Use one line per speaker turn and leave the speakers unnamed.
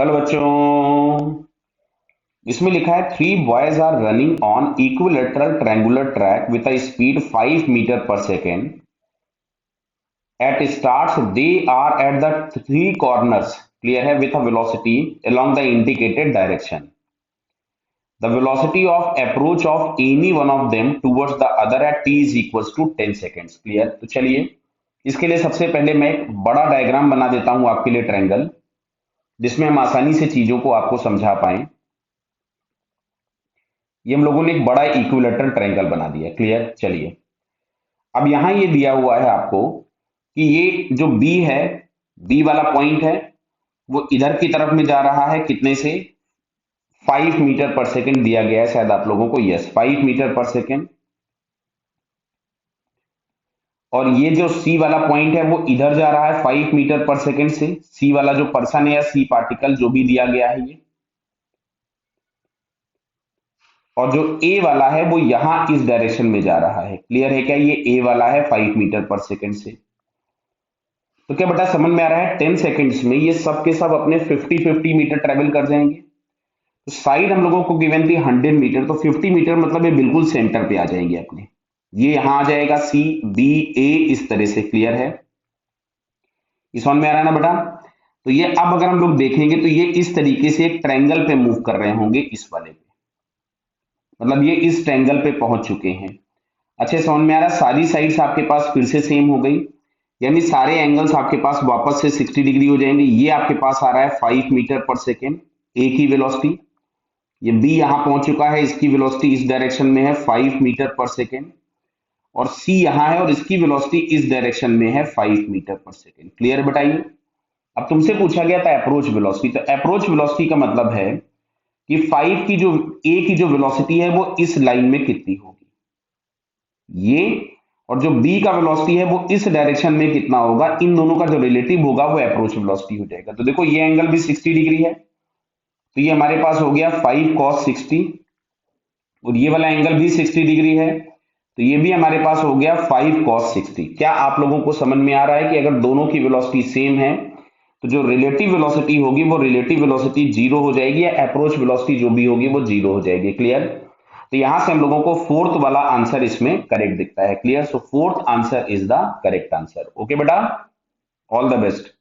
Hello बच्चों। इसमें लिखा है three boys are running on equilateral triangular track with a speed 5 metre per second at start they are at the three corners clear है with a velocity along the indicated direction the velocity of approach of any one of them towards the other at t is equals to 10 seconds clear. तो चलिए इसके लिए सबसे पहले मैं एक बड़ा डायग्राम बना देता हूं आपके लिए ट्रायंगल, जिसमें हम आसानी से चीजों को आपको समझा पाए। ये हम लोगों ने एक बड़ा इक्विलेटरल ट्रायंगल बना दिया। क्लियर। चलिए अब यहां ये दिया हुआ है आपको कि ये जो बी है, बी वाला पॉइंट है, वो इधर की तरफ में जा रहा है कितने से 5 मीटर पर सेकेंड दिया गया है शायद आप लोगों को। Yes 5 metre per second. और ये जो सी वाला पॉइंट है वो इधर जा रहा है 5 मीटर पर सेकेंड से। सी वाला जो पर्सन है या सी पार्टिकल जो भी दिया गया है ये, और जो ए वाला है वो यहां इस डायरेक्शन में जा रहा है। क्लियर है क्या? ये ए वाला है 5 मीटर पर सेकेंड से। तो क्या बेटा समझ में आ रहा है? 10 सेकेंड्स में ये सब के सब अपने 50-50 मीटर ट्रेवल कर जाएंगे। तो साइड हम लोगों को गिवन थी 100 मीटर, तो 50 मीटर मतलब ये बिल्कुल सेंटर पे आ जाएंगे अपने। ये यहां आ जाएगा सी बी ए इस तरह से। क्लियर है? ये समझ में आ रहा है ना बेटा? तो ये अब अगर हम लोग देखेंगे तो ये इस तरीके से एक ट्रायंगल पे मूव कर रहे होंगे इस वाले पे, मतलब ये इस ट्रायंगल पे पहुंच चुके हैं। अच्छे समझ में आ रहा है? सारी साइड्स आपके पास फिर से सेम हो गई, यानी सारे एंगल्स आपके पास वापस से 60 डिग्री हो जाएंगे। ये आपके पास आ रहा है 5 मीटर पर सेकेंड, ए की वेलोसिटी। ये बी यहां पहुंच चुका है, इसकी वेलोसिटी इस डायरेक्शन में है 5 मीटर पर सेकेंड। और सी यहां है और इसकी वेलोसिटी इस डायरेक्शन में है 5 मीटर पर सेकेंड। क्लियर बताइए? अब तुमसे पूछा गया था अप्रोच वेलोसिटी, तो अप्रोच वेलोसिटी का मतलब है कि 5 की जो ए की जो वेलोसिटी है वो इस लाइन में कितनी होगी ये, और जो बी का वेलोसिटी है वो इस डायरेक्शन में कितना होगा, इन दोनों का जो रिलेटिव होगा वो अप्रोच वेलोसिटी हो जाएगा। तो देखो ये एंगल भी 60 डिग्री है, तो ये हमारे पास हो गया 5 cos 60, और ये वाला एंगल भी 60 डिग्री है, तो ये भी हमारे पास हो गया 5 cos 60। क्या आप लोगों को समझ में आ रहा है कि अगर दोनों की वेलोसिटी सेम है तो जो रिलेटिव वेलोसिटी होगी वो रिलेटिव वेलोसिटी जीरो हो जाएगी, या अप्रोच वेलोसिटी जो भी होगी वो जीरो हो जाएगी। क्लियर? तो यहां से हम लोगों को फोर्थ वाला आंसर इसमें करेक्ट दिखता है। Clear? So fourth answer is the correct answer. Okay बेटा, ऑल द बेस्ट।